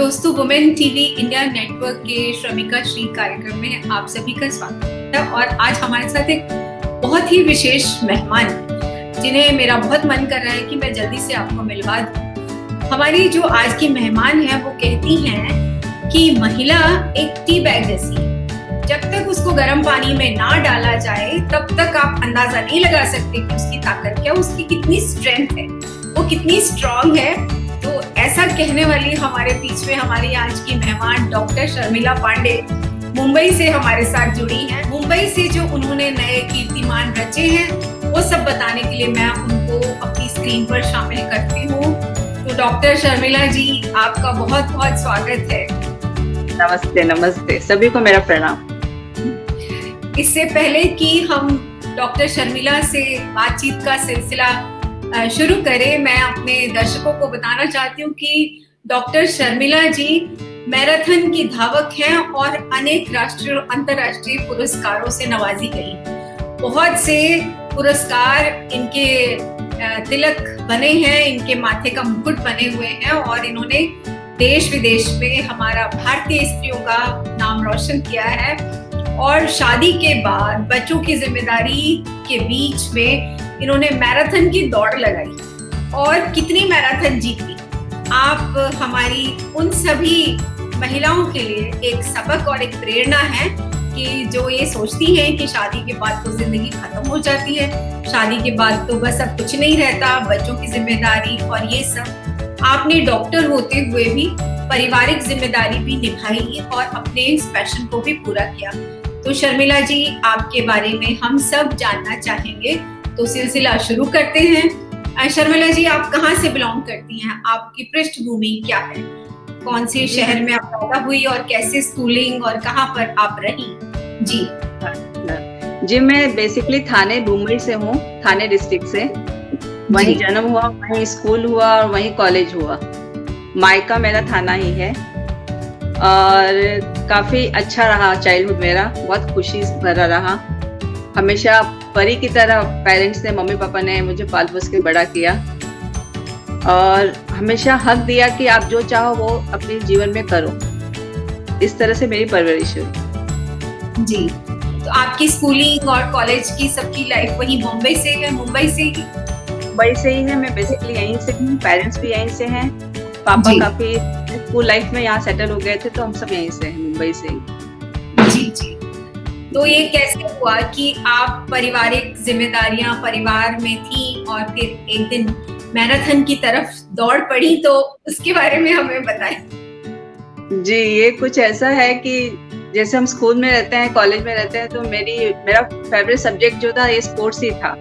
दोस्तों, women TV India network के श्रमिका श्री कार्यक्रम में आप सभी का स्वागत है। और आज हमारे साथ एक बहुत ही विशेष मेहमान जिन्हें मेरा बहुत मन कर रहा है कि मैं जल्दी से आपको मिलवा दूं। हमारी जो आज की मेहमान है वो कहती हैं कि महिला एक टी बैग जैसी है, जब तक उसको गर्म पानी में ना डाला जाए तब तक आप अंदाजा नहीं लगा सकते कि उसकी ताकत क्या, उसकी कितनी स्ट्रेंथ है, वो कितनी स्ट्रांग है। तो ऐसा कहने वाली हमारे बीच में हमारी आज की मेहमान डॉक्टर शर्मिला पांडे मुंबई से हमारे साथ जुड़ी हैं। मुंबई से जो उन्होंने नए कीर्तिमान रचे हैं वो सब बताने के लिए मैं उनको अपनी स्क्रीन पर शामिल करती हूँ। तो डॉक्टर शर्मिला जी, आपका बहुत बहुत स्वागत है। नमस्ते नमस्ते, सभी को मेरा प्रणाम। इससे पहले कि हम डॉक्टर शर्मिला से बातचीत का सिलसिला शुरू करें, मैं अपने दर्शकों को बताना चाहती हूँ कि डॉक्टर शर्मिला जी मैराथन की धावक हैं और अनेक राष्ट्रीय और अंतर्राष्ट्रीय पुरस्कारों से नवाजी गई। बहुत से पुरस्कार इनके तिलक बने हैं, इनके माथे का मुकुट बने हुए हैं और इन्होंने देश विदेश में हमारा भारतीय स्त्रियों का नाम रोशन किया है। और शादी के बाद बच्चों की जिम्मेदारी के बीच में इन्होंने मैराथन की दौड़ लगाई और कितनी मैराथन जीती। आप हमारी उन सभी महिलाओं के लिए एक सबक और एक प्रेरणा है कि जो ये सोचती हैं कि शादी के बाद तो जिंदगी खत्म हो जाती है, शादी के बाद तो बस अब कुछ नहीं रहता, बच्चों की जिम्मेदारी और ये सब। आपने डॉक्टर होते हुए भी पारिवारिक जिम्मेदारी भी निभाई और अपने इस पैशन को भी पूरा किया। तो शर्मिला जी, आपके बारे में हम सब जानना चाहेंगे, तो सिलसिला शुरू करते हैं। शर्मिला जी, आप कहाँ से बिलोंग करती हैं? आपकी पृष्ठभूमि क्या है? कौन से शहर में आप पैदा हुई और कैसे स्कूलिंग और कहाँ पर आप रही? जी, मैं बेसिकली थाने मुंबई से हूँ, थाने डिस्ट्रिक्ट से। वहीं जन्म हुआ, वहीं स्कूल हुआ और वहीं कॉलेज हुआ। मायका मेरा थाना ही है और काफी अच्छा रहा चाइल्डहुड मेरा, बहुत खुशी भरा रहा। हमेशा परी की तरह पेरेंट्स ने, मम्मी पापा ने मुझे पाल पोस के बड़ा किया और हमेशा हक दिया कि आप जो चाहो वो अपने जीवन में करो। इस तरह से मेरी परवरिश हुई। जी, तो आपकी स्कूलिंग और कॉलेज की सबकी लाइफ वही मुंबई से है? मुंबई से ही है। मैं बेसिकली यहीं से हूँ, पेरेंट्स भी यहीं से हैं। पापा काफी स्कूल लाइफ में यहाँ सेटल हो गए थे, तो हम सब यहीं से हैं, मुंबई से ही। जी। तो ये कैसे हुआ कि आप पारिवारिक जिम्मेदारियां परिवार में थी और फिर एक दिन मैराथन की तरफ दौड़ पड़ी, तो उसके बारे में हमें बताएं। जी, ये कुछ ऐसा है कि जैसे हम स्कूल में रहते हैं, कॉलेज में रहते हैं, तो मेरा फेवरेट सब्जेक्ट जो था ये स्पोर्ट्स ही था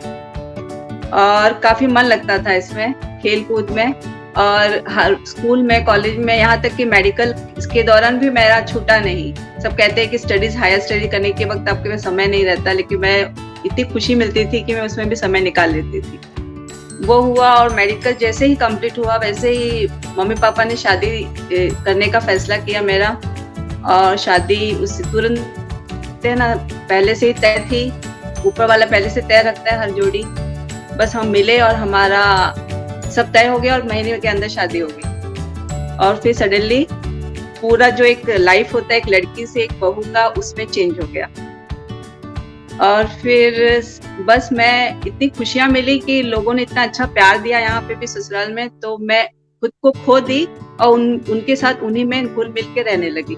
और काफी मन लगता था इसमें, खेल कूद में। और हर स्कूल में, कॉलेज में, यहाँ तक कि मेडिकल के दौरान भी मेरा छूटा नहीं। सब कहते हैं कि स्टडीज, हायर स्टडी करने के वक्त आपके पास समय नहीं रहता, लेकिन मैं इतनी खुशी मिलती थी कि मैं उसमें भी समय निकाल लेती थी। वो हुआ और मेडिकल जैसे ही कंप्लीट हुआ वैसे ही मम्मी पापा ने शादी करने का फैसला किया मेरा। और शादी उससे तुरंत ना पहले से ही तय थी, ऊपर वाला पहले से तय रखता है हर जोड़ी। बस हम मिले और हमारा सब तय हो गया और महीने के अंदर शादी हो गई। और फिर सडनली पूरा जो एक लाइफ होता है एक लड़की से एक बहू का, उसमें चेंज हो गया। और फिर बस मैं इतनी खुशियां मिली कि लोगों ने इतना अच्छा प्यार दिया यहाँ पे भी ससुराल में, तो मैं खुद को खो दी और उनके साथ उन्हीं में घुल मिल के रहने लगी।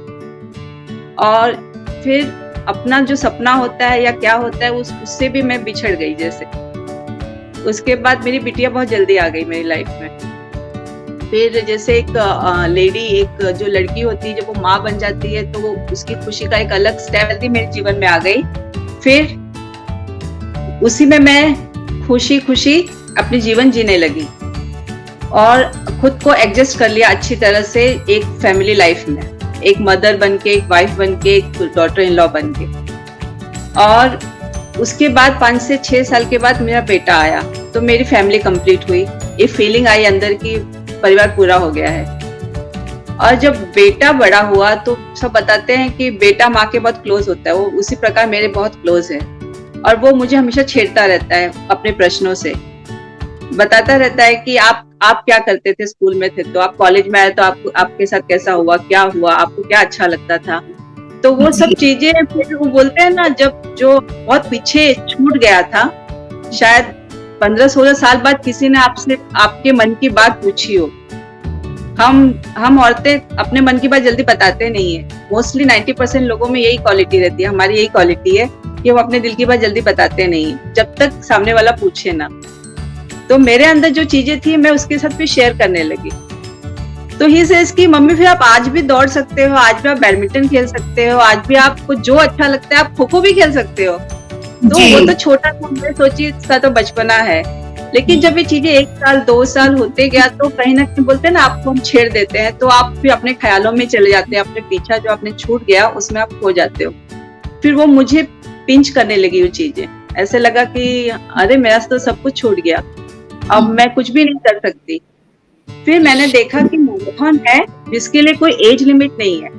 और फिर अपना जो सपना होता है या क्या होता है उससे भी मैं बिछड़ गई जैसे। उसके बाद मेरी बिटिया बहुत जल्दी आ गई मेरी लाइफ में। फिर जैसे एक लेडी, एक जो लड़की होती है जब वो माँ बन जाती है तो वो उसकी खुशी का एक अलग स्टेप मेरे जीवन में आ गई। फिर उसी में मैं खुशी खुशी अपनी जीवन जीने लगी और खुद को एडजस्ट कर लिया अच्छी तरह से एक फैमिली लाइफ में, एक मदर बन के, एक वाइफ बन के, एक डॉटर इन लॉ बन के। और उसके बाद 5 से 6 साल के बाद मेरा बेटा आया तो मेरी फैमिली कंप्लीट हुई। ये फीलिंग आई अंदर की परिवार पूरा हो गया है। और जब बेटा बड़ा हुआ तो सब बताते हैं कि बेटा माँ के बहुत क्लोज होता है, वो उसी प्रकार मेरे बहुत क्लोज है। और वो मुझे हमेशा छेड़ता रहता है अपने प्रश्नों से, बताता रहता है कि आप आप क्या करते थे स्कूल में थे, तो आप कॉलेज में आए तो आपको आपके साथ कैसा हुआ, क्या हुआ, आपको क्या अच्छा लगता था। तो वो सब चीजें फिर वो बोलते हैं ना, जब जो बहुत पीछे छूट गया था, शायद 15-16 साल बाद किसी ने आपसे आपके मन की बात पूछी हो। हम औरतें अपने मन की बात जल्दी बताते नहीं है। मोस्टली 90% लोगों में यही क्वालिटी रहती है, हमारी यही क्वालिटी है कि हम अपने दिल की बात जल्दी बताते नहीं है, जब तक सामने वाला पूछे ना। तो मेरे अंदर जो चीजें थी मैं उसके साथ फिर शेयर करने लगी। तो ही सेज कि मम्मी फिर आप आज भी दौड़ सकते हो, आज भी आप बैडमिंटन खेल सकते हो, आज भी आपको जो अच्छा लगता है आप खो खो भी खेल सकते हो। तो वो तो छोटा था, मैं सोची इसका तो बचपना है। लेकिन जब ये चीजें 1 साल 2 साल होते गया तो कहीं ना कहीं बोलते हैं ना, आपको हम छेड़ देते हैं, तो आप फिर अपने ख्यालों में चले जाते हैं, अपने पीछा जो आपने छूट गया उसमें आप खो जाते हो। फिर वो मुझे पिंच करने लगी वो चीजें, ऐसे लगा कि अरे मेरा तो सब कुछ छूट गया, अब मैं कुछ भी नहीं कर सकती। फिर मैंने देखा कि मैराथन है जिसके लिए कोई एज लिमिट नहीं है,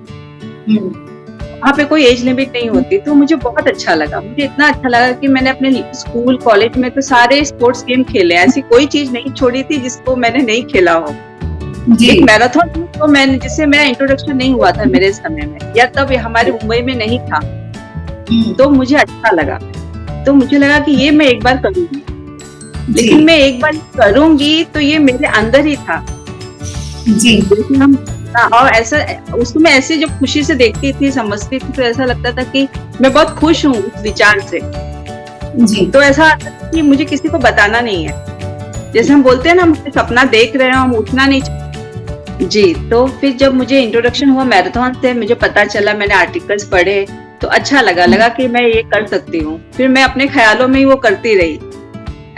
वहाँ पे कोई एज लिमिट नहीं होती। तो मुझे बहुत अच्छा लगा, मुझे इतना अच्छा लगा कि मैंने अपने स्कूल कॉलेज में तो सारे स्पोर्ट्स गेम खेले, ऐसी कोई चीज नहीं छोड़ी थी जिसको मैंने नहीं खेला हो। एक मैराथन तो मैंने, जिससे मेरा इंट्रोडक्शन नहीं हुआ था मेरे समय में, या तब हमारे मुंबई में नहीं था, तो मुझे अच्छा लगा। तो मुझे लगा कि ये मैं एक बार करूंगी, लेकिन मैं एक बार करूंगी तो ये मेरे अंदर ही था जी। हम और ऐसा उसको मैं ऐसे जब खुशी से देखती थी, समझती थी, तो ऐसा लगता था कि मैं बहुत खुश हूँ उस विचार से जी। तो ऐसा कि मुझे किसी को बताना नहीं है। जैसे हम बोलते हैं ना, हम सपना देख रहे हैं, हम उठना नहीं जी। तो फिर जब मुझे इंट्रोडक्शन हुआ मैराथन से, मुझे पता चला, मैंने आर्टिकल्स पढ़े, तो अच्छा लगा कि मैं ये कर सकती हूँ। फिर मैं अपने ख्यालों में ही वो करती रही,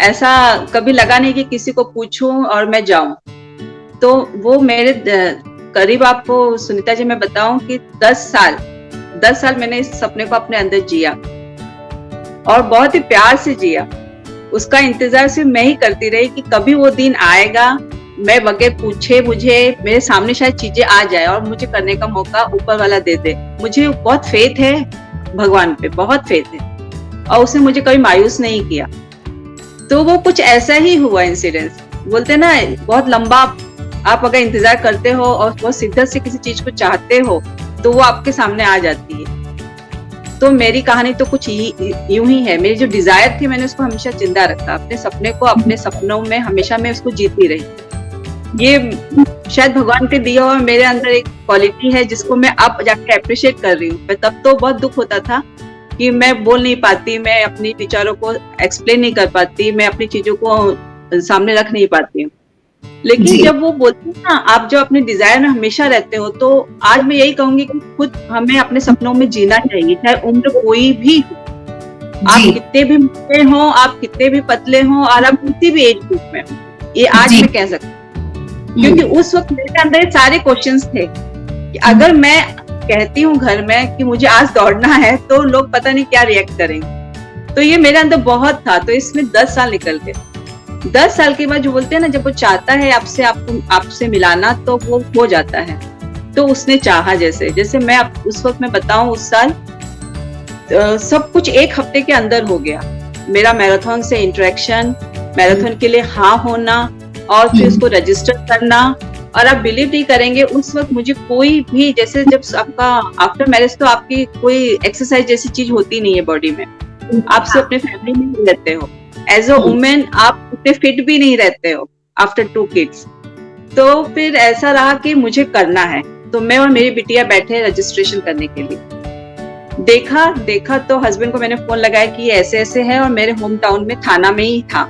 ऐसा कभी लगा नहीं कि किसी को पूछूं और मैं जाऊं। तो वो मेरे करीब, आपको सुनीता जी मैं बताऊं कि 10 साल मैंने इस सपने को अपने अंदर जिया और बहुत ही प्यार से जिया। उसका इंतजार सिर्फ मैं ही करती रही कि कभी वो दिन आएगा, मैं बगैर पूछे मुझे मेरे सामने शायद चीजें आ जाए और मुझे करने का मौका ऊपर वाला दे दे। मुझे बहुत फेथ है भगवान पे, बहुत फेथ है, और उसने मुझे कभी मायूस नहीं किया। तो वो कुछ ऐसा ही हुआ इंसिडेंस। बोलते ना, बहुत लंबा आप अगर इंतजार करते हो और बहुत शिद्दत से किसी चीज को चाहते हो तो वो आपके सामने आ जाती है। तो मेरी कहानी तो कुछ यूं ही है। मेरी जो डिजायर थी मैंने उसको हमेशा जिंदा रखा, अपने सपने को, अपने सपनों में हमेशा मैं उसको जीती रही। ये शायद भगवान के दिया और मेरे अंदर एक क्वालिटी है जिसको मैं अब जाके अप्रिशिएट कर रही हूँ। तब तो बहुत दुख होता था कि मैं बोल नहीं पाती, मैं अपनी विचारों को एक्सप्लेन नहीं कर पाती, मैं अपनी चीजों को सामने रख नहीं पाती हूँ। लेकिन जब वो बोलते हैं ना, आप जो अपने डिजायर में हमेशा रहते हो, तो आज मैं यही कहूंगी कि खुद हमें अपने सपनों में जीना चाहिए, चाहे उम्र कोई भी हो। आप कितने भी मोटे हो, आप कितने भी पतले हो, और आप किसी भी एज ग्रुप में हो, ये आज मैं कह सकती हूँ। क्योंकि उस वक्त मेरे अंदर सारे क्वेश्चंस थे कि अगर मैं कहती हूँ घर में कि मुझे आज दौड़ना है तो लोग पता नहीं क्या रिएक्ट करेंगे। तो ये मेरे अंदर बहुत था। तो इसमें 10 साल निकल गए। 10 साल के बाद जो बोलते हैं ना, जब वो चाहता है आपसे मिलाना तो वो हो जाता है। तो उसने चाहा, जैसे मैं उस वक्त मैं बताऊं, उस साल सब कुछ 1 हफ्ते के अंदर हो गया। मेरा मैराथन से इंटरेक्शन, मैराथन के लिए हाँ होना, और फिर उसको रजिस्टर करना। और आप बिलीव नहीं करेंगे, उस वक्त मुझे कोई भी, जैसे जब आपका आफ्टर मैरिज तो आपकी कोई एक्सरसाइज जैसी चीज होती नहीं है बॉडी में, आप सिर्फ अपने फैमिली में ही रहते हो। एज अ वुमेन आप उतने फिट भी नहीं रहते हो आफ्टर 2 किड्स। तो फिर ऐसा रहा कि मुझे करना है। तो मैं और मेरी बिटिया बैठे रजिस्ट्रेशन करने के लिए। देखा तो हस्बैंड को मैंने फोन लगाया कि ऐसे ऐसे है, और मेरे होम टाउन में थाना में ही था,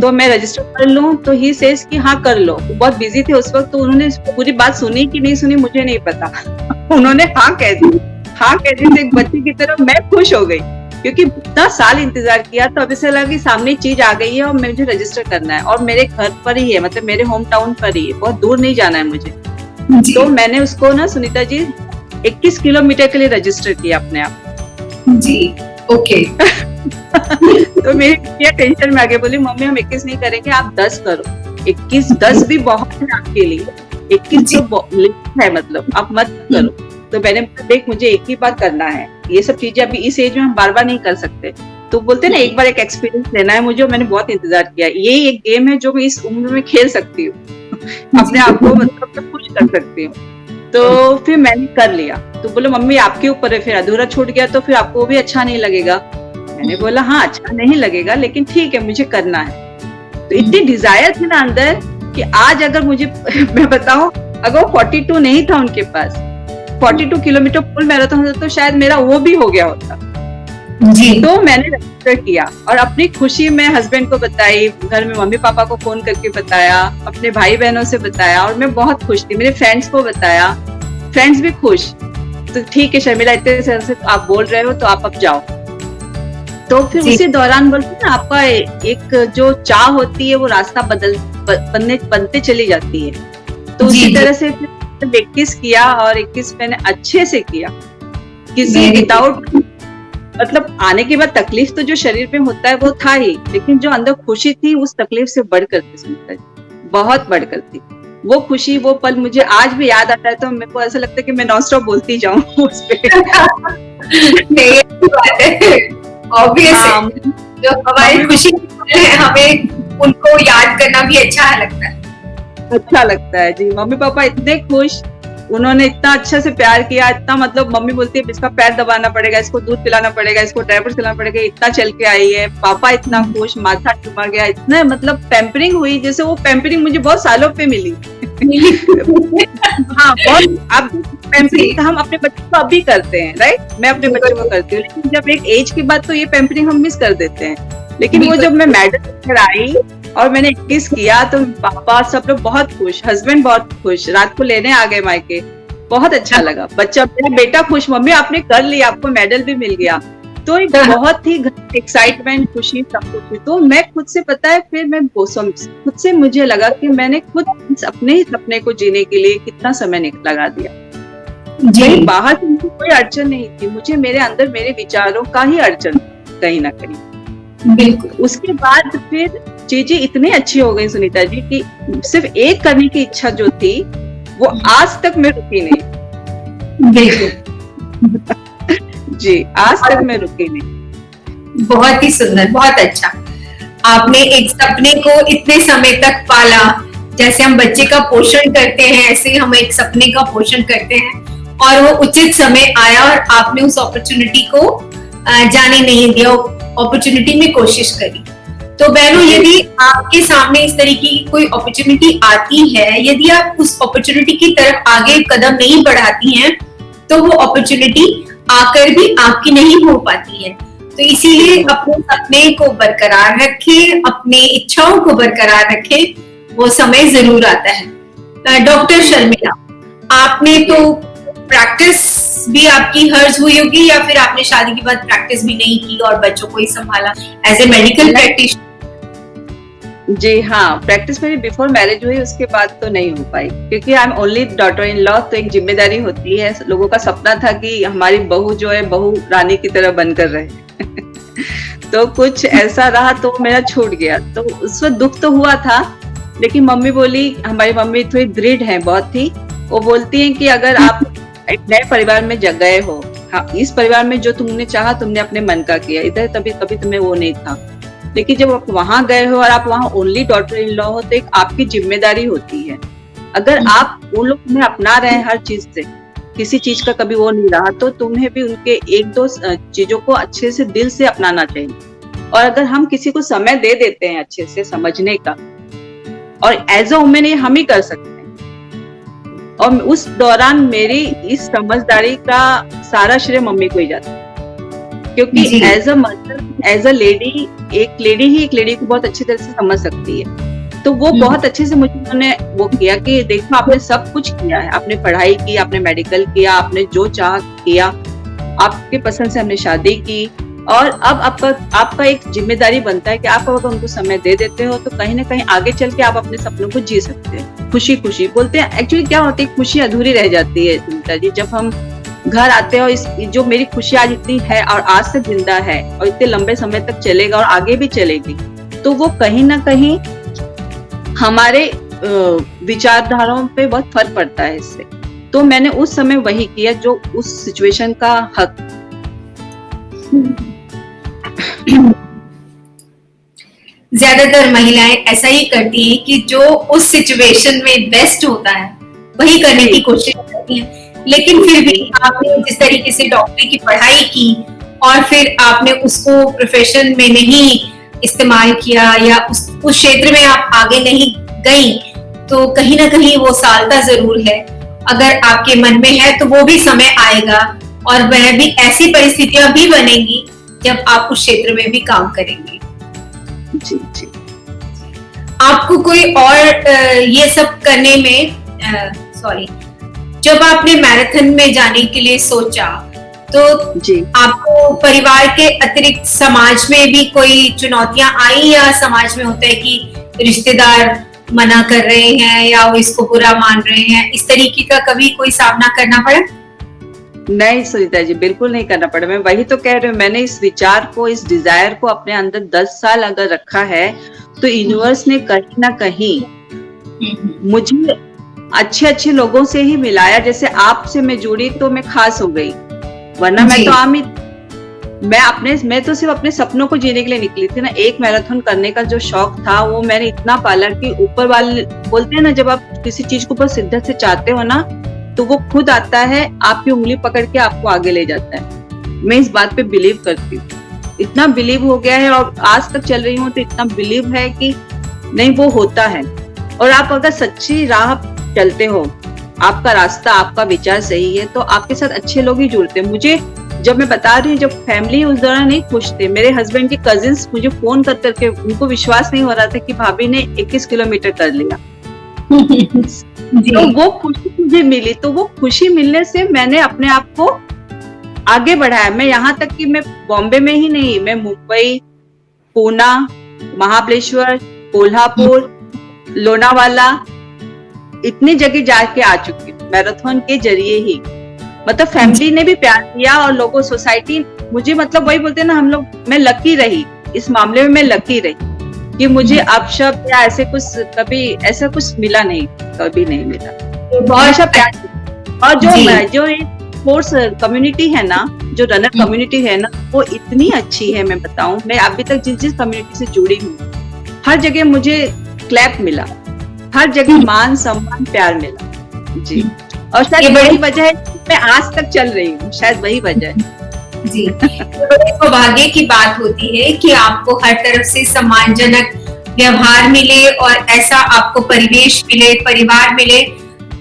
तो मैं रजिस्टर कर लूं। तो ही सेज कि हाँ कर लो। बहुत बिजी थे उस वक्त, तो उन्होंने पूरी बात सुनी कि नहीं सुनी मुझे नहीं पता। उन्होंने हाँ कह दी। तो एक बच्ची की तरह मैं खुश हो गई, क्योंकि इतना साल इंतजार किया। तो अब ऐसा लगा कि सामने चीज आ गई है और मुझे रजिस्टर करना है, और मेरे घर पर ही है, मतलब मेरे होम टाउन पर ही है, बहुत दूर नहीं जाना है मुझे। तो मैंने उसको ना, सुनीता जी, 21 किलोमीटर के लिए रजिस्टर किया अपने आप जी। ओके। तो मेरी बिटिया टेंशन में आ गई, बोली मम्मी हम 21 नहीं करेंगे, आप 10 करो। 10 भी बहुत है आपके लिए, 21 तो है, मतलब आप मत करो। तो मैंने देख, मुझे एक ही बार करना है, ये सब चीजें अभी इस एज में हम बार बार नहीं कर सकते। तो बोलते हैं ना, एक बार एक एक्सपीरियंस लेना है मुझे, मैंने बहुत इंतजार किया। ये एक गेम है जो मैं इस उम्र में खेल सकती हूँ अपने आप को मतलब खुश कर सकती हूँ। तो फिर मैंने कर लिया। तो बोले मम्मी आपके ऊपर है, फिर अधूरा छूट गया तो फिर आपको भी अच्छा नहीं लगेगा। मैंने बोला हाँ अच्छा नहीं लगेगा, लेकिन ठीक है मुझे करना है। तो इतनी डिजायर थी ना अंदर कि आज अगर मुझे मैं बताऊं, अगर 42 नहीं था उनके पास, 42 किलोमीटर फुल मैराथन होता तो शायद मेरा वो भी हो गया होता जी। तो मैंने रजिस्टर किया और अपनी खुशी मैं हस्बैंड को बताई, घर में मम्मी पापा को फोन करके बताया, अपने भाई बहनों से बताया और मैं बहुत खुश थी। मेरे फ्रेंड्स को बताया, फ्रेंड्स भी खुश। तो ठीक है शर्मिला, इतने से आप बोल रहे हो तो आप अब जाओ। तो फिर उसी दौरान बोलते हैं ना, आपका एक जो चाह होती है वो रास्ता बनते चली जाती है। तो उसी तरह से 21 किया और 21 मैंने अच्छे से किया, किसी विदाउट मतलब आने के बाद तकलीफ तो जो शरीर में होता है वो था ही, लेकिन जो अंदर खुशी थी उस तकलीफ से बढ़कर थी सुनीता जी, बहुत बढ़कर थी वो खुशी। वो पल मुझे आज भी याद आता है तो मेरे को ऐसा लगता है कि मैं नॉन स्टॉप बोलती जाऊं उस पे। जो हमारी खुशी है हमें उनको याद करना भी अच्छा लगता है। अच्छा लगता है जी। मम्मी पापा इतने खुश, उन्होंने इतना अच्छा से प्यार किया, इतना मतलब मम्मी बोलती है इसका पैर दबाना पड़ेगा, इसको दूध पिलाना पड़ेगा, इसको डायपर पिलाना पड़ेगा, इतना चल के आई है। पापा इतना खुश, माथा चुमा गया, इतना मतलब पैम्परिंग हुई जैसे वो पैम्परिंग मुझे बहुत सालों पे मिली। हाँ बहुत। अब पैम्परिंग हम अपने बच्चों को अभी करते हैं, राइट, मैं अपने बच्चों को करती हूँ, लेकिन जब एक एज के बाद तो ये पैम्परिंग हम मिस कर देते हैं। लेकिन वो जब मैं मेडल लेकर आई और मैंने 21 किया तो पापा सब लोग बहुत खुश, हस्बैंड बहुत खुश, रात को लेने आ गए मायके, बहुत अच्छा लगा। बच्चा, मेरा बेटा खुश, मम्मी आपने कर लिया, आपको मेडल भी मिल गया। तो एक बहुत ही एक्साइटमेंट, खुशी, सब कुछ। तो मैं खुद से पता है, फिर मैं खुद से मुझे लगा कि मैंने खुद अपने ही सपने को जीने के लिए कितना समय लगा दिया। जी। बाहर से मुझे कोई अड़चन नहीं थी, मुझे मेरे अंदर मेरे विचारों का ही अड़चन कहीं ना कहीं। बिल्कुल। उसके बाद फिर चीजें इतनी अच्छी हो गई सुनीता जी कि सिर्फ एक करने की इच्छा जो थी वो आज तक मैं रुकी नहीं। बिल्कुल। जी, आज तक मैं रुकी नहीं। बहुत ही सुंदर, बहुत अच्छा। आपने एक सपने को इतने समय तक पाला, जैसे हम बच्चे का पोषण करते हैं ऐसे ही हम एक सपने का पोषण करते हैं, और वो उचित समय आया और आपने उस अपॉर्चुनिटी को जाने नहीं दिया, अपॉर्चुनिटी में कोशिश करी। तो बहनों, यदि आपके सामने इस तरीके की कोई अपॉर्चुनिटी आती है, यदि आप उस अपॉर्चुनिटी की तरफ आगे कदम नहीं बढ़ाती हैं, तो वो अपॉर्चुनिटी आकर भी आपकी नहीं हो पाती है। तो इसीलिए अपने सपने को बरकरार रखें, अपने इच्छाओं को बरकरार रखें, वो समय जरूर आता है। डॉक्टर शर्मिला, आपने तो प्रैक्टिस भी आपकी हर्ज हुई होगी, या फिर आपने शादी के बाद प्रैक्टिस भी नहीं की और बच्चों को ही संभाला एज ए मेडिकल प्रैक्टिशनर? जी हाँ, प्रैक्टिस मेरी बिफोर मैरिज हुई, उसके बाद तो नहीं हो पाई, क्योंकि I am only daughter in law. तो एक जिम्मेदारी होती है, लोगों का सपना था कि हमारी बहू जो है बहू रानी की तरह बनकर रहे। तो कुछ ऐसा रहा तो मेरा छूट गया। तो उस वक्त दुख तो हुआ था, लेकिन मम्मी बोली, हमारी मम्मी थोड़ी दृढ़ है बहुत ही, वो बोलती है कि अगर आप एक नए परिवार में जग गए हो, हाँ, इस परिवार में जो तुमने चाहा तुमने अपने मन का किया, इधर कभी तुम्हें वो नहीं था, लेकिन जब आप वहां गए हो और आप वहां ओनली डॉटर इन लॉ हो तो एक आपकी जिम्मेदारी होती है। अगर आप उन लोग तुम्हें अपना रहे हैं हर चीज से, किसी चीज का कभी वो नहीं रहा, तो तुम्हें भी उनके एक दो चीजों को अच्छे से दिल से अपनाना चाहिए। और अगर हम किसी को समय दे देते हैं अच्छे से समझने का, और एज अ वुमेन ये हम ही कर सकते हैं। और उस दौरान मेरी इस समझदारी का सारा श्रेय मम्मी को ही जाता है, क्योंकि as a mother, as a lady, एक लेडी को बहुत अच्छी तरह से समझ सकती है। तो वो बहुत अच्छे से मुझे उन्होंने वो किया कि देखो आपने सब कुछ किया है, आपने पढ़ाई की, आपने मेडिकल किया, आपने जो चाह किया, आपके पसंद से हमने शादी की, और अब आपका एक जिम्मेदारी बनता है कि आप अगर उनको समय दे देते हो तो कहीं ना कहीं आगे चल के आप अपने सपनों को जी सकते हैं खुशी खुशी। बोलते हैं एक्चुअली क्या होती है, खुशी अधूरी रह जाती है सुनीता जी, जब हम घर आते हैं और जो मेरी खुशी आज इतनी है और आज तक जिंदा है और इतने लंबे समय तक चलेगा और आगे भी चलेगी, तो वो कहीं ना कहीं हमारे विचारधाराओं पे बहुत फर्क पड़ता है इससे। तो मैंने उस समय वही किया जो उस सिचुएशन का हक। ज्यादातर महिलाएं ऐसा ही करती हैं कि जो उस सिचुएशन में बेस्ट होता है वही करने की कोशिश करती हैं, लेकिन फिर भी आपने जिस तरीके से डॉक्टरी की पढ़ाई की और फिर आपने उसको प्रोफेशन में नहीं इस्तेमाल किया या उस क्षेत्र में आप आगे नहीं गई, तो कहीं ना कहीं वो सालता जरूर है। अगर आपके मन में है तो वो भी समय आएगा और वह भी ऐसी परिस्थितियां भी बनेंगी जब आप उस क्षेत्र में भी काम करेंगे। जी जी। आपको कोई और ये सब करने में जब आपने मैराथन में जाने के लिए सोचा तो जी आपको परिवार के अतिरिक्त समाज में भी कोई चुनौतियां आई, या समाज में होता है कि रिश्तेदार मना कर रहे हैं या वो इसको बुरा मान रहे हैं, इस तरीके का कभी कोई सामना करना पड़ा? नहीं सुनीता जी, बिल्कुल नहीं करना पड़ा। मैं वही तो कह रही हूँ, मैंने इस विचार को, इस डिजायर को अपने अंदर 10 साल अगर रखा है तो यूनिवर्स ने कहीं ना कहीं मुझे अच्छे लोगों से ही मिलाया। जैसे आपसे मैं जुड़ी तो मैं खास हो गई, वरना मैं तो आम ही, मैं तो सिर्फ अपने सपनों को जीने के लिए निकली थी ना। एक मैराथन करने का जो शौक था वो मैंने इतना पाला कि ऊपर वाले बोलते हैं ना, जब आप किसी चीज को बहुत शिद्दत से चाहते हो ना तो वो खुद आता है, आपकी उंगली पकड़ के आपको आगे ले जाता है। मैं इस बात पे बिलीव करती हूँ, इतना बिलीव हो गया है और आज तक चल रही हूँ तो इतना बिलीव है कि नहीं, वो होता है। और आप अगर सच्ची राह चलते हो, आपका रास्ता, आपका विचार सही है, तो आपके साथ अच्छे लोग ही जुड़ते हैं। मुझे जब मैं बता रही हूँ, जब फैमिली उस दौरान नहीं खुश थे, मेरे हस्बैंड के कजिन्स मुझे फोन कर करके, उनको विश्वास नहीं हो रहा था कि भाभी ने 21 किलोमीटर कर लिया। तो वो खुशी मुझे मिली, तो वो खुशी मिलने से मैंने अपने आप को आगे बढ़ाया। मैं यहाँ तक कि मैं बॉम्बे में ही नहीं, मैं मुंबई, पूना, महाबलेश्वर, कोल्हापुर, लोनावाला, इतनी जगह जाके आ चुकी हूँ मैराथन के जरिए ही। मतलब फैमिली ने भी प्यार किया और लोगों, सोसाइटी मुझे, मतलब वही बोलते हैं ना हम लोग, मैं लकी रही इस मामले में, मैं लकी रही कि मुझे अपशब्द या ऐसे कुछ, कभी ऐसा कुछ मिला नहीं, कभी नहीं मिला। बहुत अच्छा प्यार। और जो स्पोर्ट्स कम्युनिटी है ना, जो रनर कम्युनिटी है ना, वो इतनी अच्छी है। मैं बताऊं, मैं अभी तक जिस कम्युनिटी से जुड़ी हूँ, हर जगह मुझे क्लैप मिला, हर जगह मान सम्मान प्यार मिला जी। और शायद बड़ी वजह है मैं आज तक चल रही हूँ, शायद वही वजह है जी। बड़े सौभाग्य की बात होती है कि आपको हर तरफ से सम्मानजनक व्यवहार मिले और ऐसा आपको परिवेश मिले, परिवार मिले।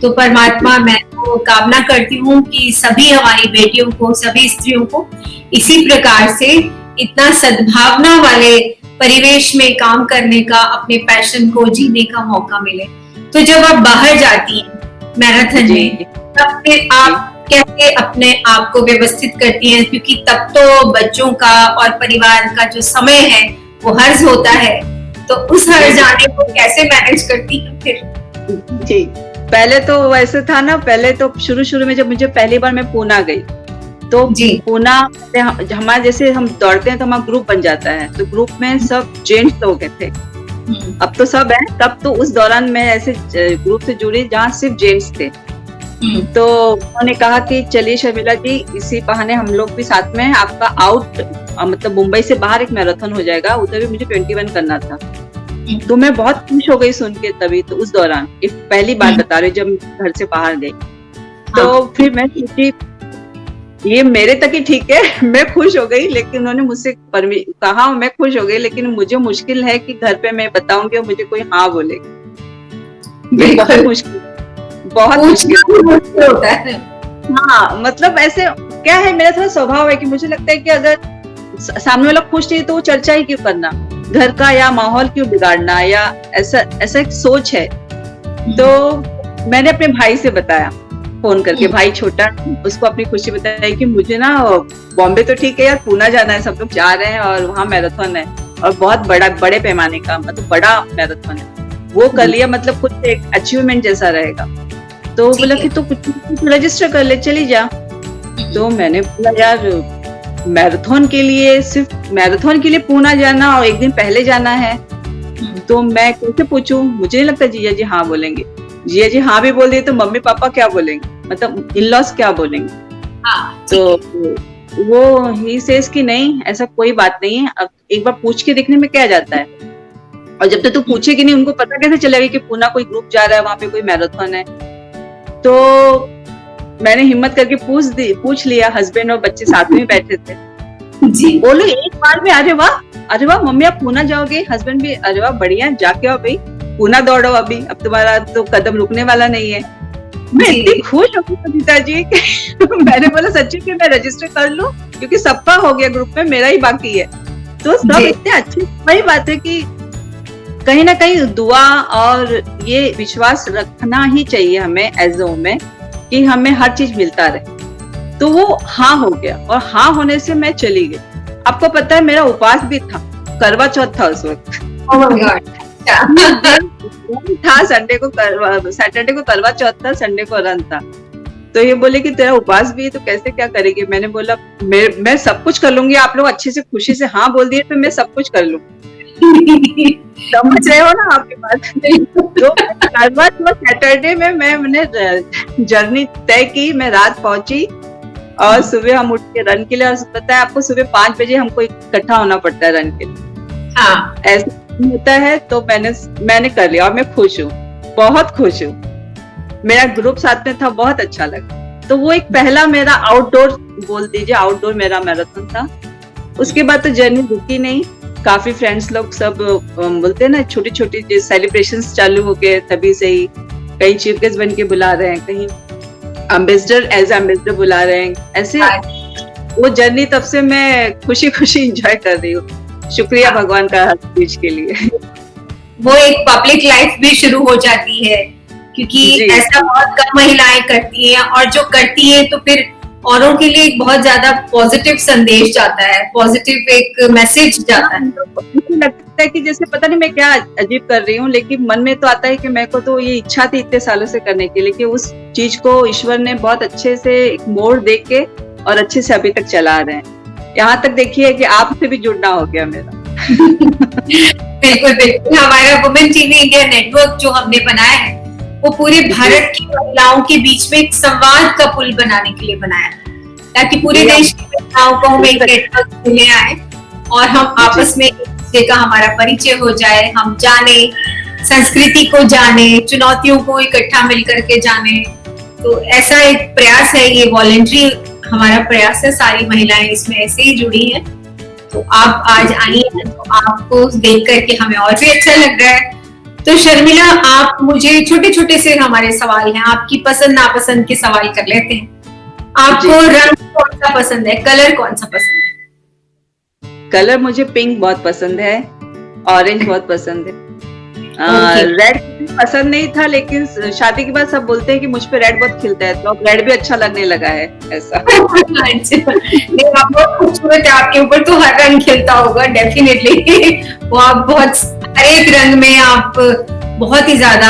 तो परमात्मा, मैं तो कामना करती हूँ कि सभी हमारी बेटियों को, सभी स्त्रियों को इसी प्रकार से इतना सद्भावना वाले परिवेश में काम करने का, अपने पैशन को जीने का मौका मिले। तो जब आप बाहर जाती हैं मैराथन में, तब फिर आप कैसे अपने आप को व्यवस्थित करती हैं? क्योंकि तब तो बच्चों का और परिवार का जो समय है वो हर्ज होता है, तो उस हर्ज जाने को कैसे मैनेज करती हैं फिर? जी, पहले तो वैसे था ना, पहले तो शुरू में जब मुझे पहली बार मैं पूना गई, तो पूना हमारे जैसे हम दौड़ते हैं तो हमारा ग्रुप बन जाता है, तो ग्रुप में सब जेंट्स लोग थे। अब तो सब है, तब तो उस दौरान मैं ऐसे ग्रुप से जुड़ी जहाँ सिर्फ जेंट्स थे। तो उन्होंने कहा कि चलिए शर्मिला जी, इसी बहाने हम लोग भी साथ में, आपका आउट, मतलब मुंबई से बाहर एक मैराथन हो जाएगा। उधर भी मुझे 21 करना था। तो मैं बहुत खुश हो गई सुन के तभी, तो उस दौरान पहली बार बता रही जब घर से बाहर गई। तो फिर मैं सोची ये मेरे तक ही ठीक है, मैं खुश हो गई। लेकिन उन्होंने मुझसे कहा, मैं खुश हो गई, लेकिन मुझे मुश्किल है कि घर पे मैं बताऊंगी और मुझे कोई हाँ बोलेगी। बहुत मुश्किल, बहुत मुश्किल होता है। हाँ, मतलब ऐसे क्या है, मेरा थोड़ा स्वभाव है कि मुझे लगता है कि अगर सामने वाला खुश नहीं तो वो चर्चा ही क्यों करना, घर का या माहौल क्यों बिगाड़ना, या ऐसा एक सोच है। तो मैंने अपने भाई से बताया फोन करके, भाई छोटा, उसको अपनी खुशी बताई कि मुझे ना बॉम्बे तो ठीक है यार, पूना जाना है, सब लोग जा रहे हैं और वहाँ मैराथन है और बहुत बड़े पैमाने का, मतलब बड़ा मैराथन है, वो कर लिया, मतलब कुछ एक अचीवमेंट जैसा रहेगा। तो बोला कि तो कुछ रजिस्टर कर ले, चली जा। तो मैंने बोला यार मैराथन के लिए, सिर्फ मैराथन के लिए पूना जाना और एक दिन पहले जाना है, तो मैं कैसे पूछूं? मुझे नहीं लगता जिया जी हाँ बोलेंगे। जिया जी हाँ भी बोल दिए तो मम्मी पापा क्या बोलेंगे, मतलब इन लॉस क्या बोलेंगे। तो वो ही सेज कि नहीं, ऐसा कोई बात नहीं है, अब एक बार पूछ के देखने में क्या जाता है। और जब तक तू पूछेगी नहीं, उनको पता कैसे चलेगा कि पूना कोई ग्रुप जा रहा है, वहां पे कोई मैराथन है। तो मैंने हिम्मत करके पूछ लिया। हस्बैंड और बच्चे साथ में बैठे थे जी। बोलो एक बार में, अरे वाह मम्मी आप पूना जाओगे। हस्बैंड भी अरे वाह बढ़िया, जाके आओ भाई, पूना दौड़ो अभी, अब तुम्हारा तो कदम रुकने वाला नहीं है। मैं इतनी खुश हो गई पिताजी। मैंने बोला सच्ची कि मैं रजिस्टर कर लूं, क्योंकि सबका हो गया ग्रुप में, मेरा ही बाकी है। तो सब इतने अच्छे, वही बात है कि कहीं ना कहीं दुआ और ये विश्वास रखना ही चाहिए हमें एज ए वुमेन, कि हमें हर चीज मिलता रहे। तो वो हाँ हो गया, और हाँ होने से मैं चली गई। आपको पता है मेरा उपवास भी था, करवा चौथ था उस वक्त। था संडे को, सैटरडे को करवा चौथ था, संडे को रन था। तो ये बोले कि तेरा उपवास भी है तो कैसे क्या करेगी। मैंने बोला मैं सब कुछ कर लूंगी, आप लोग अच्छे से खुशी से हाँ बोल दिए तो मैं सब कुछ कर लूंगी। समझ रहे हो ना आपके पास। तो करवा चौथ सैटरडे में मैंने जर्नी तय की, मैं रात पहुंची और सुबह हम उठ के रन के लिए, और पता है आपको सुबह 5 बजे हमको इकट्ठा होना पड़ता है रन के लिए। हाँ, ऐसा होता है। तो मैंने कर लिया और मैं खुश हूँ, बहुत खुश हूँ। मेरा ग्रुप साथ में था, बहुत अच्छा लगा। तो वो एक पहला मेरा आउटडोर, बोल दीजिए आउटडोर मेरा मैराथन था। उसके बाद तो जर्नी रुकी नहीं, काफी फ्रेंड्स लोग सब बोलते हैं ना, छोटी छोटी सेलिब्रेशंस चालू हो गए तभी से ही। कहीं चीफ गेस्ट बन के बुला रहे हैं, कहीं एज एम्बेसडर बुला रहे हैं, ऐसे वो जर्नी तब से मैं खुशी खुशी एंजॉय कर रही हूँ। शुक्रिया भगवान का हर चीज के लिए। वो एक पब्लिक लाइफ भी शुरू हो जाती है, क्योंकि ऐसा बहुत कम महिलाएं करती हैं, और जो करती हैं तो फिर औरों के लिए एक बहुत ज्यादा पॉजिटिव संदेश जाता है, पॉजिटिव एक मैसेज जाता है। लगता है कि जैसे पता नहीं मैं क्या अजीब कर रही हूँ, लेकिन मन में तो आता है कि मेरे को तो ये इच्छा थी इतने सालों से करने के लिए, कि उस चीज को ईश्वर ने बहुत अच्छे से एक मोड़ दे के और अच्छे से अभी तक चला रहे हैं। यहाँ तक देखिए कि आपसे भी जुड़ना हो गया मेरा। बिल्कुल बिल्कुल, हमारा वुमेन टीवी इंडिया नेटवर्क जो हमने बनाया है, वो पूरे भारत की महिलाओं के बीच में एक संवाद का पुल बनाने के लिए बनाया, ताकि पूरे देश की महिलाओं को हम एक नेटवर्क मिले आए और हम आपस में एक दूसरे का हमारा परिचय हो जाए, हम जाने, संस्कृति को जाने, चुनौतियों को इकट्ठा मिलकर के जाने। तो ऐसा एक प्रयास है, ये वॉलंटरी हमारा प्रयास है, सारी महिलाएं इसमें ऐसे ही जुड़ी हैं। तो आप आज आई हैं, तो आपको देख करके हमें और भी अच्छा लग रहा है। तो शर्मिला, आप मुझे छोटे छोटे से हमारे सवाल हैं, आपकी पसंद नापसंद के सवाल कर लेते हैं। आपको रंग कौन सा पसंद है, कलर कौन सा पसंद है? कलर मुझे पिंक बहुत पसंद है, ऑरेंज बहुत पसंद है। रेड पसंद नहीं था, लेकिन शादी के बाद सब बोलते हैं कि मुझ पे रेड बहुत खिलता है, तो अब रेड भी अच्छा लगने लगा है ऐसा। आप बहुत खूबसूरत है, आपके ऊपर तो हर रंग खिलता होगा डेफिनेटली। वो आप बहुत हर एक रंग में आप बहुत ही ज्यादा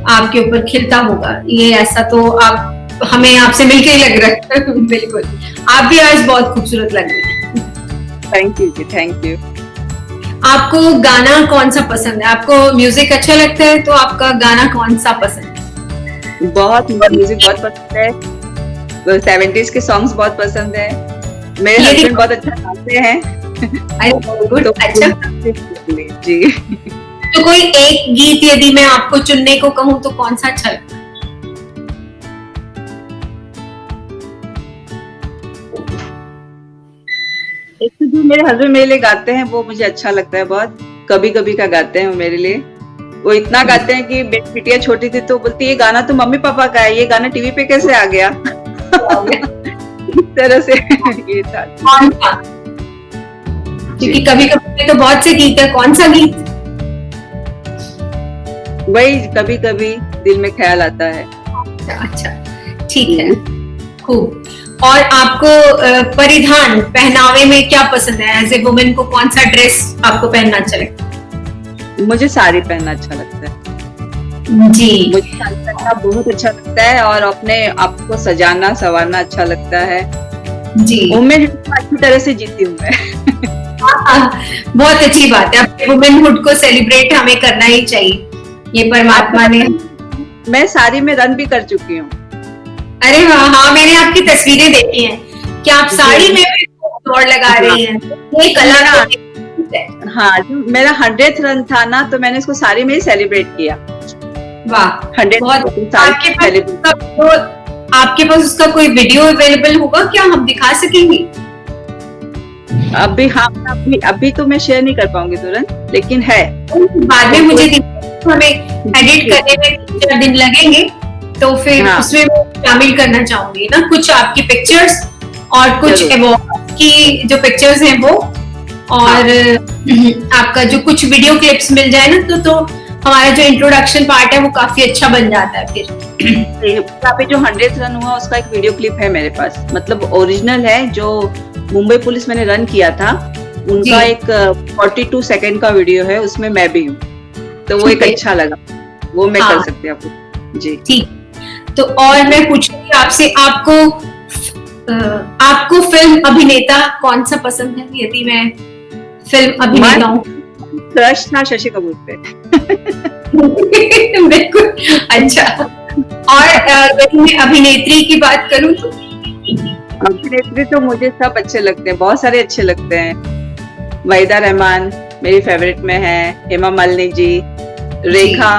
आपके ऊपर खिलता होगा, ये ऐसा तो आप हमें आपसे मिलके ही लग रहा है। बिल्कुल, आप भी आज बहुत खूबसूरत लग रही हैं। थैंक यू जी, थैंक यू। आपको गाना कौन सा पसंद है? आपको म्यूजिक अच्छा लगता है, तो आपका गाना कौन सा पसंद है? बहुत म्यूजिक बहुत पसंद है, 70s के सॉन्ग्स बहुत पसंद है। मेरे हस्बैंड बहुत अच्छा गाते हैं। तो अच्छा जी। तो कोई एक गीत यदि मैं आपको चुनने को कहूँ तो कौन सा अच्छा लगता है? एक तो जो मेरे हस्बैंड मेरे लिए गाते हैं वो मुझे अच्छा लगता है बहुत, कभी कभी का गाते हैं वो मेरे लिए। वो इतना गाते हैं कि मेरी बिटिया छोटी थी तो बोलती ये गाना तो मम्मी पापा का है, ये गाना टीवी पे कैसे आ गया। इस तरह से ये था। क्योंकि कभी कभी तो बहुत से गीत है, कौन सा गीत? वही कभी कभी दिल में ख्याल आता है। अच्छा, ठीक है, खूब। और आपको परिधान, पहनावे में क्या पसंद है? एज ए वुमेन को कौन सा ड्रेस आपको पहनना अच्छा लगता है? मुझे साड़ी पहनना अच्छा लगता है जी। मुझे साड़ी पहनना बहुत अच्छा लगता है, और अपने आप को सजाना संवारना अच्छा लगता है जी। वुमेन अच्छी तरह से जीती हूँ मैं। बहुत अच्छी बात है, अपने वुमेनहुड को सेलिब्रेट हमें करना ही चाहिए, ये परमात्मा ने। मैं साड़ी में रन भी कर चुकी हूँ। अरे वाह, हाँ मैंने आपकी तस्वीरें देखी हैं कि आप साड़ी में भी दौड़ लगा रही हैं, ये कला है। हाँ, जो मेरा 100th रन था ना, तो मैंने इसको सारी में ही सेलिब्रेट किया। वाह, 100 बहुत। आपके पास उसका कोई वीडियो अवेलेबल होगा क्या, हम दिखा सकेंगे? अभी हाँ, अभी तो मैं शेयर नहीं कर पाऊंगी तुरंत, लेकिन है। बाद में मुझे हमें एडिट करने में 4 दिन लगेंगे, तो फिर उसमें शामिल करना चाहूंगी ना कुछ आपकी पिक्चर्स और कुछ अवार्ड की जो पिक्चर्स हैं वो, और आपका जो कुछ वीडियो क्लिप्स मिल जाए ना, तो हमारा जो इंट्रोडक्शन पार्ट है वो काफी अच्छा बन जाता है फिर। यहाँ पे जो 100th रन हुआ उसका एक वीडियो क्लिप है मेरे पास, मतलब ओरिजिनल है, जो मुंबई पुलिस मैंने रन किया था उनका एक 42 सेकंड का वीडियो है, उसमें मैं भी हूँ, तो वो एक अच्छा लगा, वो मैं कर सकती हूँ आपको। जी ठीक। तो और मैं पूछूंगी आपसे, आपको फिल्म अभिनेता कौन सा पसंद है? यदि मैं फिल्म अभिनेता हूँ, क्रश था शशि कपूर पे। बिल्कुल, अच्छा। और अगर मैं अभिनेत्री की बात करूँ तो? अभिनेत्री तो मुझे सब अच्छे लगते हैं, बहुत सारे अच्छे लगते हैं। वहीदा रहमान मेरी फेवरेट में है, हेमा मालिनी जी, रेखा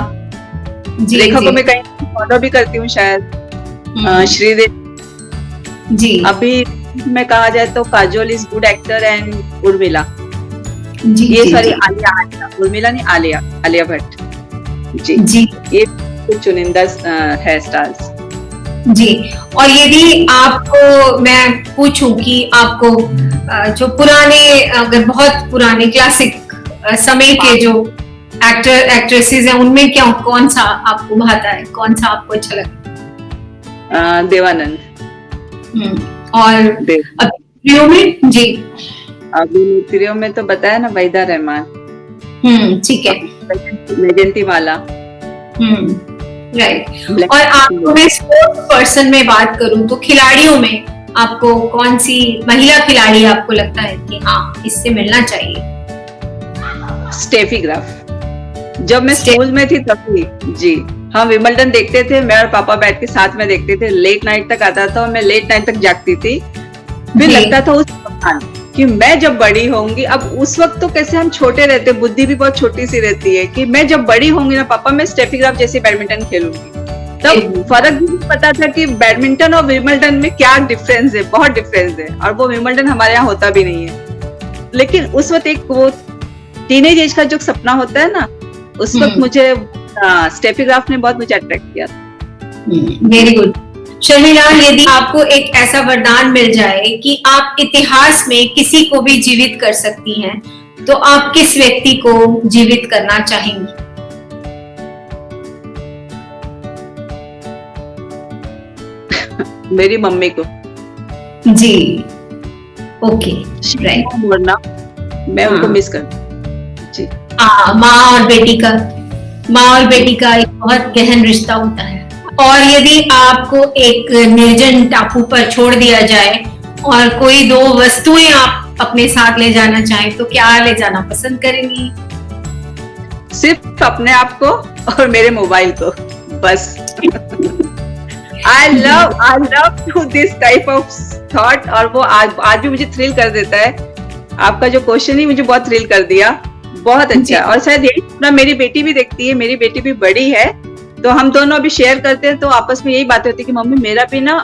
रेखा को मैं कहीं फॉलो भी करती हूँ शायद, श्रीदेवी जी। अभी मैं कहा जाए तो Kajol is good actor and Urmila ji, ये सॉरी आलिया, उर्मिला नहीं, आलिया भट्ट जी जी, ये कुछ चुनिंदा है स्टार्स जी। और यदि आपको मैं पूछूं कि आपको जो पुराने, अगर बहुत पुराने क्लासिक समय के जो एक्टर एक्ट्रेसेस हैं उनमें क्या कौन सा आपको भाता है, कौन सा आपको अच्छा लगता है? देवानंद। और अभिनेत्रियों में? जी, अभिनेत्रियों में तो बताया ना, वहीदा रहमान, ठीक है, वैजयंती माला, राइट। और आपको मैं स्पोर्ट्स पर्सन में बात करूं तो खिलाड़ियों में आपको कौन सी महिला खिलाड़ी आपको लगता है कि हाँ इससे मिलना चाहिए? Steffi Graf. जब मैं स्कूल में थी तभी जी, हम विंबलडन देखते थे, मैं और पापा बैठ के साथ में देखते थे, लेट नाइट तक आता था और मैं लेट नाइट तक जागती थी। फिर लगता था उस दौरान कि मैं जब बड़ी होंगी, अब उस वक्त तो कैसे हम छोटे रहते, बुद्धि भी बहुत छोटी सी रहती है, कि मैं जब बड़ी होंगी ना पापा, मैं स्टेफी ग्राफ जैसे बैडमिंटन खेलूंगी। तब फर्क भी पता था कि बैडमिंटन और विंबलडन में क्या डिफरेंस है, बहुत डिफरेंस है, और वो विंबलडन हमारे यहाँ होता भी नहीं है। लेकिन उस वक्त एक वो टीनेज एज का जो सपना होता है ना, उस वक्त मुझे स्टेफी ग्राफ ने बहुत मुझे अट्रैक्ट किया। Very good. शर्मिला, यदि आपको एक ऐसा वरदान मिल जाए कि आप इतिहास में किसी को भी जीवित कर सकती हैं, तो आप किस व्यक्ति को जीवित करना चाहेंगी? मेरी मम्मी को। जी, ओके, राइट। मैं उनको मिस करती जी। माँ और बेटी का एक बहुत गहन रिश्ता होता है। और यदि आपको एक निर्जन टापू पर छोड़ दिया जाए और कोई 2 वस्तुएं आप अपने साथ ले जाना चाहें, तो क्या ले जाना पसंद करेंगी? सिर्फ अपने आप को और मेरे मोबाइल को, बस। I love to this type of thought, और वो आज भी मुझे थ्रिल कर देता है। आपका जो क्वेश्चन ही मुझे बहुत थ्रिल कर दिया, बहुत अच्छा। और शायद यही ना, मेरी बेटी भी देखती है, मेरी बेटी भी बड़ी है, तो हम दोनों अभी शेयर करते हैं, तो आपस में यही बात होती है कि मम्मी मेरा भी ना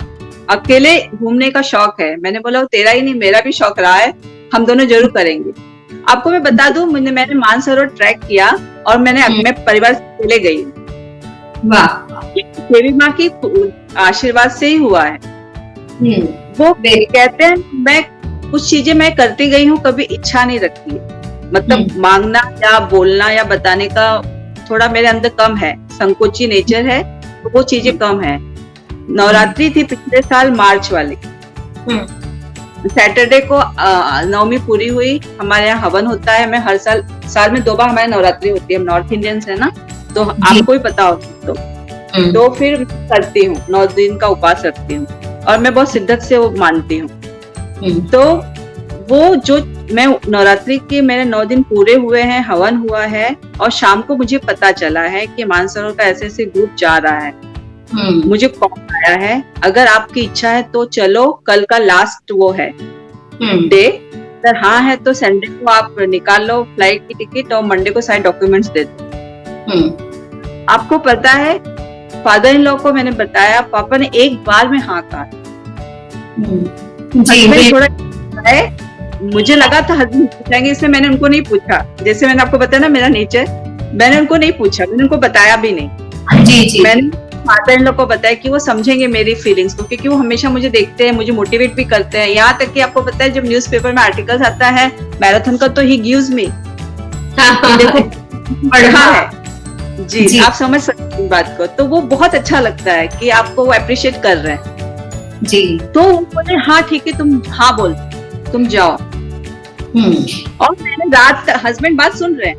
अकेले घूमने का शौक है। मैंने बोला तेरा ही नहीं, मेरा भी शौक रहा है, हम दोनों जरूर करेंगे। आपको मैं बता दूं, मैंने मानसरोवर ट्रैक किया और मैंने अपने परिवार से अकेले गई। वाह, देवी माँ की आशीर्वाद से ही हुआ है। वो कहते हैं, मैं कुछ चीजें मैं करती गई हूँ, कभी इच्छा नहीं रखती, मतलब मांगना या बोलना या बताने का थोड़ा मेरे अंदर कम है, संकोची नेचर है, तो वो चीजें कम है। नवरात्रि थी पिछले साल मार्च वाली, सैटरडे को नवमी पूरी हुई, हमारे यहाँ हवन होता है। मैं हर साल में 2 बार हमारे नवरात्रि होती है, हम नॉर्थ इंडियंस है ना, तो आपको ही पता होगा। तो फिर करती हूँ, 9 दिन का उपवास रखती हूँ और मैं बहुत शिद्दत से वो मानती हूँ। तो वो जो मैं नवरात्रि के मेरे 9 दिन पूरे हुए हैं, हवन हुआ है, और शाम को मुझे पता चला है कि मानसरोवर का ऐसे ग्रुप जा रहा है। मुझे कॉल आया है, अगर आपकी इच्छा है तो चलो, कल का लास्ट वो है, डे, अगर हाँ है तो संडे को आप निकाल लो फ्लाइट की टिकट और मंडे को सारे डॉक्यूमेंट्स दे दो। आपको पता है, फादर इन लॉ को मैंने बताया, पापा ने एक बार में हाँ कहा। थोड़ा है, मुझे लगा था हस्बैंड पूछेंगे, इसलिए मैंने उनको नहीं पूछा। जैसे मैंने आपको बताया ना मेरा नेचर, मैंने उनको नहीं पूछा, मैंने उनको बताया भी नहीं। जी। मैंने फादर इन लॉ को बताया कि वो समझेंगे मेरी फीलिंग्स को, क्योंकि वो हमेशा मुझे देखते हैं, मुझे मोटिवेट भी करते हैं। यहाँ तक कि आपको पता है जब न्यूज़पेपर में आर्टिकल्स आता है मैराथन का, तो ही गिव्स मी, देखो पढ़ा है। जी, आप समझ सकते हैं बात को। तो वो बहुत अच्छा लगता है कि आपको वो अप्रिशिएट कर रहे हैं। जी। तो वो बोले हाँ ठीक है, तुम हाँ बोल, तुम जाओ। और मैंने रात, हस्बैंड बात सुन रहे हैं,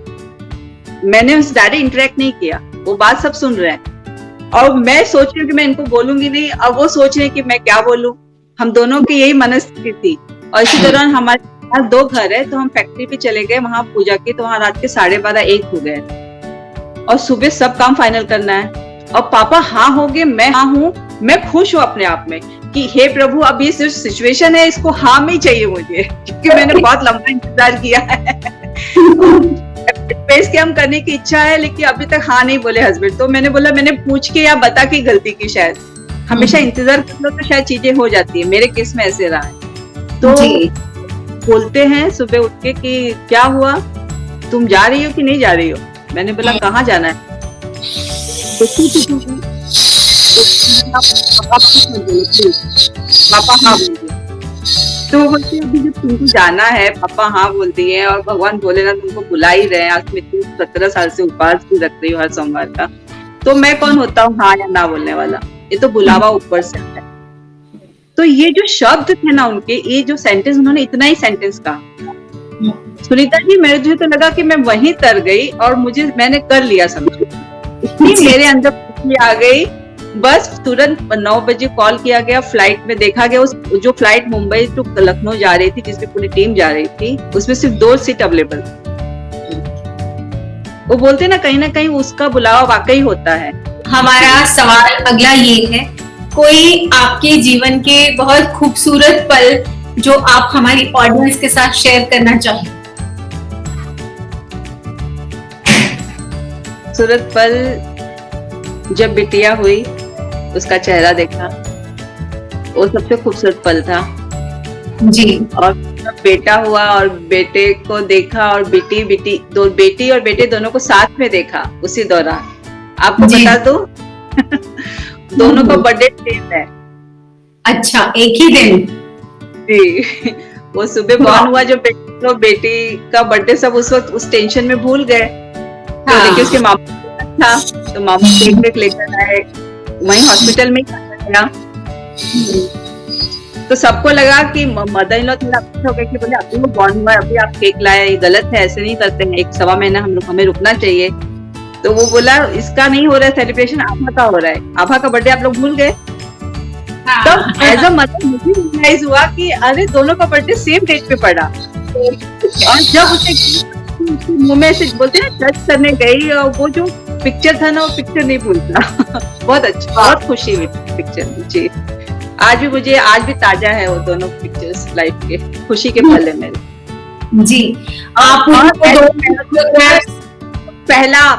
मैंने उनसे डायरेक्ट इंटरेक्ट नहीं किया, वो बात सब सुन रहे हैं। और मैं सोच रही हूँ कि मैं इनको बोलूंगी नहीं, और वो सोच रहे हैं कि मैं क्या बोलूं। हम दोनों की यही मनस्थिति थी। और इसी दौरान हमारे पास 2 घर है, तो हम फैक्ट्री पे चले गए वहां पूजा की, तो वहां रात के 12:30-1 हो गए। और सुबह सब काम फाइनल करना है, और पापा हाँ हो गए, मैं हाँ हूँ। मैं खुश हूँ अपने आप में कि हे प्रभु, अब ये सिर्फ सिचुएशन है, इसको हाँ में ही चाहिए मुझे, क्योंकि मैंने बहुत लंबा इंतजार किया है। फेस कैम करने की इच्छा है, लेकिन अभी तक हाँ नहीं बोले हस्बैंड। तो मैंने बोला मैंने पूछ के या बता के गलती की, शायद हमेशा इंतजार कर लो तो शायद चीजें हो जाती है। मेरे केस में ऐसे रहा है। तो बोलते हैं सुबह उठ के कि क्या हुआ, तुम जा रही हो कि नहीं जा रही हो। मैंने बोला कहाँ जाना है। पापा हाँ बोल दिए। तो बोलते अभी जब तुमको जाना है, पापा हाँ बोल दिए, और भगवान भोलेनाथ तुमको बुला ही रहे हैं। आज मैं 17 साल से उपवास भी रख रही हूँ हर सोमवार का, तो मैं कौन होता हूँ हाँ या ना बोलने वाला। ये तो बुलावा ऊपर से है। तो ये जो शब्द थे ना उनके, ये जो सेंटेंस, उन्होंने इतना ही सेंटेंस कहा, सुनीता जी मुझे तो लगा कि मैं वहीं तर गई और मैंने कर लिया, समझो। मेरे अंदर खुशी आ गई। बस तुरंत 9 बजे कॉल किया गया, फ्लाइट में देखा गया, उस जो फ्लाइट मुंबई टू लखनऊ जा रही थी, जिसमें पूरी टीम जा रही थी, उसमें सिर्फ 2 सीट अवेलेबल। वो बोलते ना कहीं उसका बुलावा वाकई होता है। हमारा सवाल अगला ये है, कोई आपके जीवन के बहुत खूबसूरत पल जो आप हमारी ऑडियंस के साथ शेयर करना चाहें। खूबसूरत पल, जब बिटिया हुई, उसका चेहरा देखा, वो सबसे खूबसूरत पल था। जी। और जब बेटा हुआ और बेटे को देखा, और बेटी और बेटे दोनों को साथ में देखा उसी दौरान। आपको बता दूं, दोनों का बर्थडे सेम है। अच्छा, एक ही दिन। जी। वो सुबह बॉर्न हुआ, जो बेटी का बर्थडे सब उस वक्त उस टेंशन में भूल गए। तो देखिए उसके मामा था, तो मामा केक लेकर आए, वहीं हॉस्पिटल में गया। तो सबको लगा कि मदर इन लॉ थोड़ा अपसेट हो गए कि बोले अभी वो बॉर्न हुआ है, अभी आप केक लाए, ये गलत है, ऐसे नहीं करते हैं, 1-1.25 महीना हमें रुकना चाहिए। तो वो बोला इसका नहीं हो रहा है सेलिब्रेशन, आभा का हो रहा है, आभा का बर्थडे आप लोग भूल गए। तब एज अ मदर मुझे रियलाइज हुआ कि अरे दोनों का बर्थडे सेम डेट पे पड़ा। और जब उसे मुंह में से बोलते हैं टच करने गई, और वो जो पिक्चर था ना, वो पिक्चर नहीं भूलता। बहुत अच्छा, बहुत खुशी हुई पिक्चर। जी, आज भी ताजा है वो दोनों पिक्चर्स लाइफ के, खुशी के पल है मेरे। जी। आप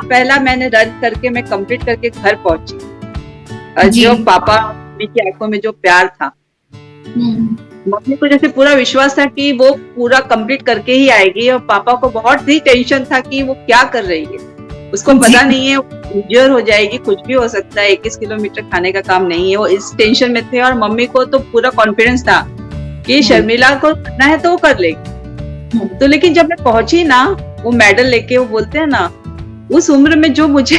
पहला मैंने रन करके, मैं कंप्लीट करके घर पहुंची। जो पापा की आंखों में जो प्यार था, मम्मी को जैसे पूरा विश्वास था कि वो पूरा कंप्लीट करके ही आएगी, और पापा को बहुत ही टेंशन था कि वो क्या कर रही है, उसको पता नहीं है, इंजर हो जाएगी, कुछ भी हो सकता है, 21 किलोमीटर खाने का काम नहीं है। वो इस टेंशन में थे, और मम्मी को तो पूरा कॉन्फिडेंस था कि शर्मिला को करना है तो वो कर लेगी। तो लेकिन जब मैं पहुंची ना, वो मेडल लेके, वो बोलते हैं ना, उस उम्र में जो मुझे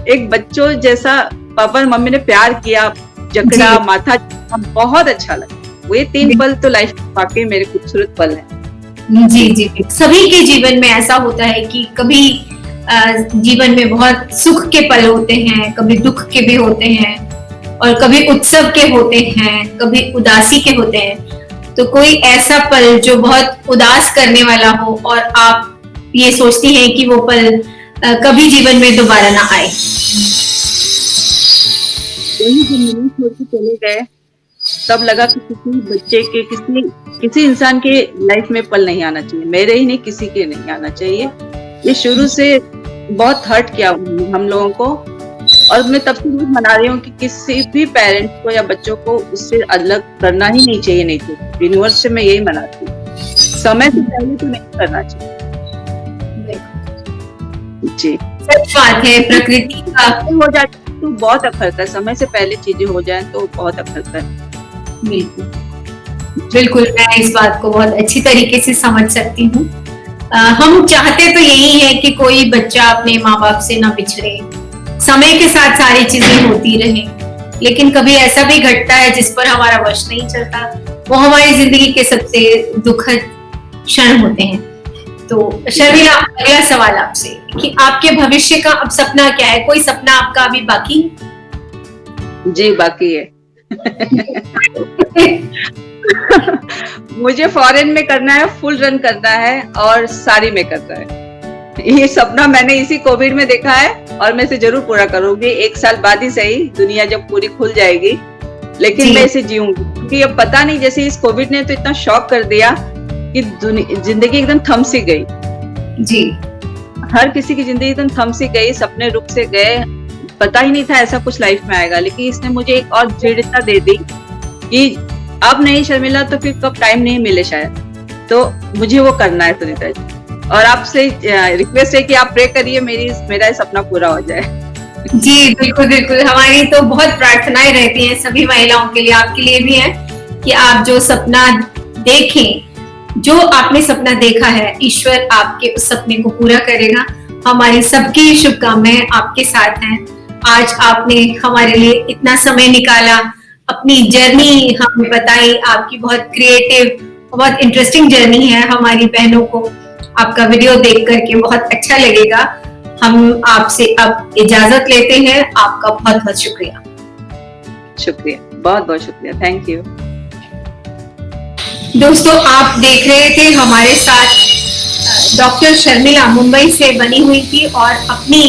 एक बच्चों जैसा पापा और मम्मी ने प्यार किया, जकड़ा, माथा, बहुत अच्छा लगा। वो ये 3 पल तो लाइफ वाकई मेरे खूबसूरत पल है। जी। सभी के जीवन में ऐसा होता है कि कभी जीवन में बहुत सुख के पल होते हैं, कभी दुख के भी होते हैं, और कभी उत्सव के होते हैं, कभी उदासी के होते हैं। तो कोई ऐसा पल जो बहुत उदास करने वाला हो, और आप ये सोचती हैं कि वो पल कभी जीवन में दोबारा ना आए। वही जब छोड़ के चले गए, तब लगा कि किसी बच्चे के किसी इंसान के लाइफ में पल नहीं आना चाहिए, मेरे ही नहीं, किसी के नहीं आना चाहिए। ये शुरू से बहुत हर्ट किया हम लोगों को, और मैं तब से रोज मना रही हूँ कि किसी भी पेरेंट्स को या बच्चों को उससे अलग करना ही नहीं चाहिए। नहीं तो यूनिवर्स से मैं यही मनाती हूँ, समय से पहले तो नहीं करना चाहिए। जी, सच बात है। प्रकृति का हो जाए तो बहुत असर है, समय से पहले चीजें हो जाए तो बहुत असर है। बिल्कुल बिल्कुल, मैं इस बात को बहुत अच्छी तरीके से समझ सकती हूँ। हम चाहते तो यही है कि कोई बच्चा अपने माँ बाप से ना बिछड़े, समय के साथ सारी चीजें होती रहें, लेकिन कभी ऐसा भी घटता है जिस पर हमारा वश नहीं चलता। वो हमारी जिंदगी के सबसे दुखद क्षण होते हैं। तो शर्मिला, अगला सवाल आपसे कि आपके भविष्य का अब सपना क्या है? कोई सपना आपका अभी बाकी? जी, बाकी है। मुझे फॉरेन में करना है, फुल रन करना है और साड़ी में करना है। ये सपना मैंने इसी कोविड में देखा है और मैं इसे जरूर पूरा करूंगी। 1 साल बाद ही सही, दुनिया जब पूरी खुल जाएगी, लेकिन मैं इसे जीऊंगी। क्योंकि अब पता नहीं, जैसे इस कोविड ने तो इतना शॉक कर दिया कि जिंदगी एकदम थम सी गई। जी, हर किसी की जिंदगी एकदम थम सी गई, सपने रुक से गए, पता ही नहीं था ऐसा कुछ लाइफ में आएगा। लेकिन इसने मुझे एक और दृढ़ता दे दी कि अब नहीं शर्मिला तो फिर कब टाइम नहीं मिले शायद, तो मुझे वो करना है सुनीता जी। और आपसे रिक्वेस्ट है कि आप प्रे करिए मेरा सपना पूरा हो जाए। जी बिल्कुल बिल्कुल, हमारी तो बहुत प्रार्थनाएं रहती हैं सभी महिलाओं के लिए, आपके लिए भी है कि आप जो सपना देखें, जो आपने सपना देखा है, ईश्वर आपके उस सपने को पूरा करेगा। हमारी सबकी शुभकामनाएं आपके साथ हैं। आज आपने हमारे लिए इतना समय निकाला, अपनी जर्नी हमें बताई। आपकी बहुत क्रिएटिव, बहुत इंटरेस्टिंग जर्नी है। हमारी बहनों को आपका वीडियो देख करके बहुत अच्छा लगेगा। हम आपसे अब इजाजत लेते हैं। आपका बहुत बहुत शुक्रिया। शुक्रिया, बहुत बहुत शुक्रिया, थैंक यू। दोस्तों, आप देख रहे थे हमारे साथ डॉक्टर शर्मिला मुंबई से बनी हुई थी और अपनी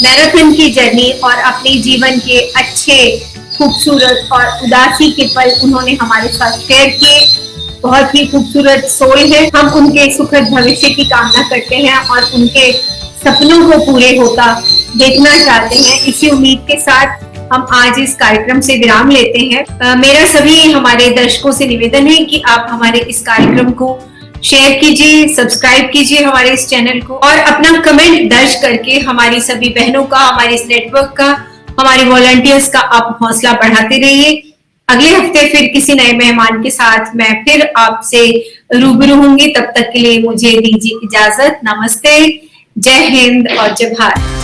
मैराथन की जर्नी और अपने जीवन के अच्छे, खूबसूरत और उदासी के पल उन्होंने हमारे साथ शेयर किए। बहुत ही खूबसूरत सोल है। हम उनके सुखद भविष्य की कामना करते हैं और उनके सपनों को पूरे होता देखना चाहते हैं। इसी उम्मीद के साथ हम आज इस कार्यक्रम से विराम लेते हैं। मेरा सभी हमारे दर्शकों से निवेदन है कि आप हमारे इस कार्यक्रम को शेयर कीजिए, सब्सक्राइब कीजिए हमारे इस चैनल को और अपना कमेंट दर्ज करके हमारी सभी बहनों का, हमारे इस नेटवर्क का, हमारे वॉलंटियर्स का आप हौसला बढ़ाते रहिए। अगले हफ्ते फिर किसी नए मेहमान के साथ मैं फिर आपसे रूबरू होंगी। तब तक के लिए मुझे दीजिए इजाजत। नमस्ते, जय हिंद और जय भारत।